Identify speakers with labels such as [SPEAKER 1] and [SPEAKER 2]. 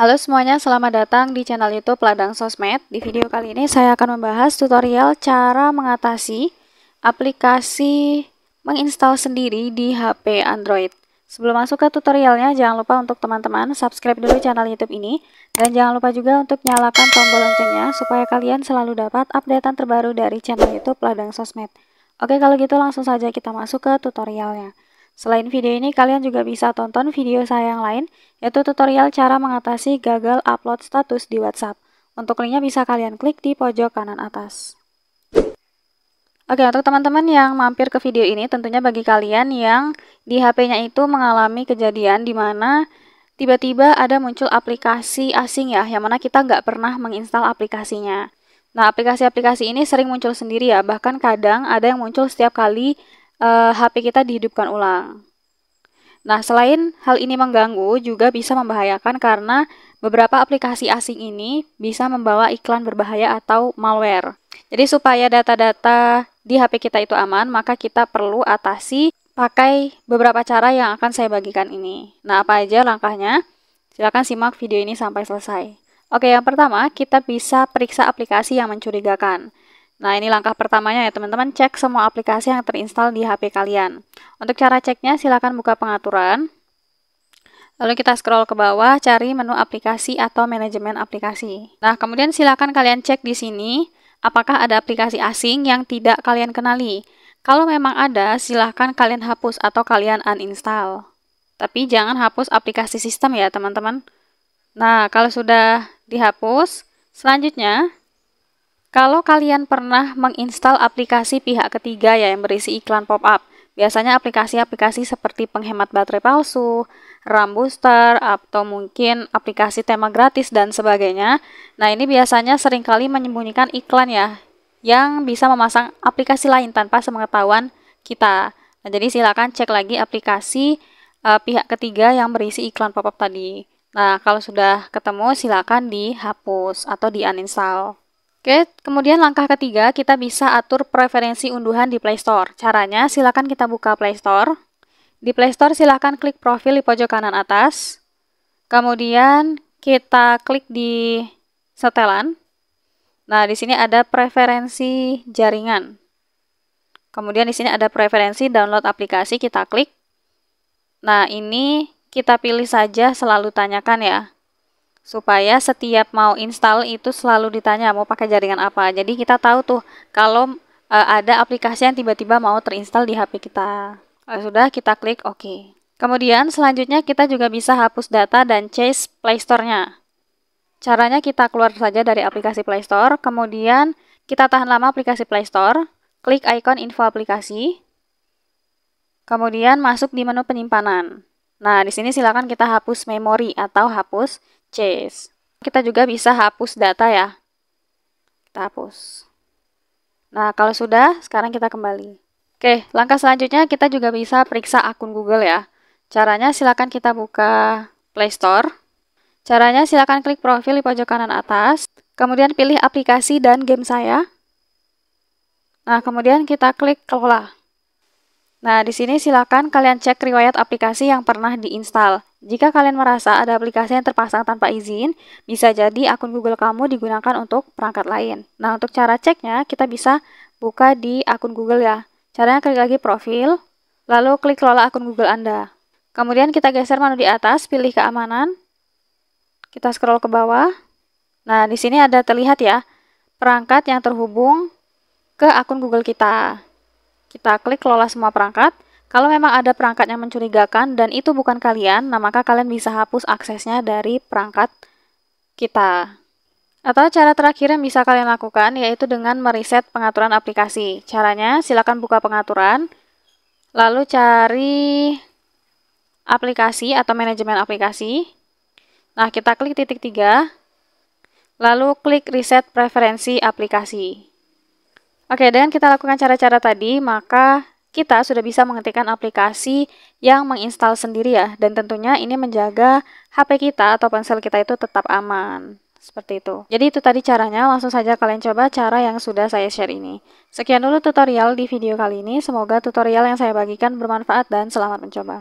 [SPEAKER 1] Halo semuanya, selamat datang di channel YouTube Ladang Sosmed. Di video kali ini saya akan membahas tutorial cara mengatasi aplikasi menginstal sendiri di HP Android. Sebelum masuk ke tutorialnya, jangan lupa untuk teman-teman subscribe dulu channel YouTube ini. Dan jangan lupa juga untuk nyalakan tombol loncengnya supaya kalian selalu dapat updatean terbaru dari channel YouTube Ladang Sosmed. Oke, kalau gitu langsung saja kita masuk ke tutorialnya. Selain video ini, kalian juga bisa tonton video saya yang lain, yaitu tutorial cara mengatasi gagal upload status di WhatsApp. Untuk linknya bisa kalian klik di pojok kanan atas. Oke, untuk teman-teman yang mampir ke video ini, tentunya bagi kalian yang di HP-nya itu mengalami kejadian di mana tiba-tiba ada muncul aplikasi asing ya, yang mana kita nggak pernah menginstal aplikasinya. Nah, aplikasi-aplikasi ini sering muncul sendiri ya, bahkan kadang ada yang muncul setiap kali HP kita dihidupkan ulang. Nah, selain hal ini mengganggu, juga bisa membahayakan karena beberapa aplikasi asing ini bisa membawa iklan berbahaya atau malware. Jadi supaya data-data di HP kita itu aman, maka kita perlu atasi pakai beberapa cara yang akan saya bagikan ini. Nah, apa aja langkahnya? Silakan simak video ini sampai selesai. Oke, yang pertama, kita bisa periksa aplikasi yang mencurigakan. Nah, ini langkah pertamanya ya teman-teman, cek semua aplikasi yang terinstal di HP kalian. Untuk cara ceknya, silakan buka pengaturan. Lalu kita scroll ke bawah, cari menu aplikasi atau manajemen aplikasi. Nah, kemudian silakan kalian cek di sini, apakah ada aplikasi asing yang tidak kalian kenali. Kalau memang ada, silakan kalian hapus atau kalian uninstall. Tapi jangan hapus aplikasi sistem ya teman-teman. Nah, kalau sudah dihapus, selanjutnya, kalau kalian pernah menginstal aplikasi pihak ketiga ya yang berisi iklan pop-up, biasanya aplikasi-aplikasi seperti penghemat baterai palsu, RAM booster, atau mungkin aplikasi tema gratis dan sebagainya. Nah, ini biasanya seringkali menyembunyikan iklan ya, yang bisa memasang aplikasi lain tanpa sepengetahuan kita. Nah, jadi silakan cek lagi aplikasi pihak ketiga yang berisi iklan pop-up tadi. Nah, kalau sudah ketemu silakan dihapus atau di-uninstall. Oke, kemudian langkah ketiga, kita bisa atur preferensi unduhan di Play Store. Caranya, silakan kita buka Play Store. Di Play Store, silakan klik profil di pojok kanan atas. Kemudian, kita klik di setelan. Nah, di sini ada preferensi jaringan. Kemudian, di sini ada preferensi download aplikasi, kita klik. Nah, ini kita pilih saja selalu tanyakan ya. Supaya setiap mau install itu selalu ditanya mau pakai jaringan apa. Jadi kita tahu tuh kalau ada aplikasi yang tiba-tiba mau terinstall di HP kita. Sudah, kita klik OK. Kemudian selanjutnya kita juga bisa hapus data dan chase Play Store-nya. Caranya kita keluar saja dari aplikasi Play Store, kemudian kita tahan lama aplikasi Play Store, klik ikon info aplikasi, kemudian masuk di menu penyimpanan. Nah, di sini silakan kita hapus memori atau hapus chase. Kita juga bisa hapus data ya. Kita hapus. Nah, kalau sudah, sekarang kita kembali. Oke, langkah selanjutnya kita juga bisa periksa akun Google ya. Caranya silakan kita buka Play Store. Caranya silakan klik profil di pojok kanan atas. Kemudian pilih aplikasi dan game saya. Nah, kemudian kita klik kelola. Nah, di sini silakan kalian cek riwayat aplikasi yang pernah diinstal. Jika kalian merasa ada aplikasi yang terpasang tanpa izin, bisa jadi akun Google kamu digunakan untuk perangkat lain. Nah, untuk cara ceknya, kita bisa buka di akun Google ya. Caranya klik lagi profil, lalu klik kelola akun Google Anda. Kemudian kita geser menu di atas, pilih keamanan. Kita scroll ke bawah. Nah, di sini ada terlihat ya, perangkat yang terhubung ke akun Google kita. Kita klik kelola semua perangkat. Kalau memang ada perangkat yang mencurigakan dan itu bukan kalian, nah maka kalian bisa hapus aksesnya dari perangkat kita. Atau cara terakhir yang bisa kalian lakukan yaitu dengan mereset pengaturan aplikasi. Caranya silakan buka pengaturan, lalu cari aplikasi atau manajemen aplikasi. Nah, kita klik titik 3, lalu klik reset preferensi aplikasi. Oke, dengan kita lakukan cara-cara tadi, maka kita sudah bisa mengetikkan aplikasi yang menginstal sendiri ya. Dan tentunya ini menjaga HP kita atau ponsel kita itu tetap aman. Seperti itu. Jadi itu tadi caranya, langsung saja kalian coba cara yang sudah saya share ini. Sekian dulu tutorial di video kali ini, semoga tutorial yang saya bagikan bermanfaat dan selamat mencoba.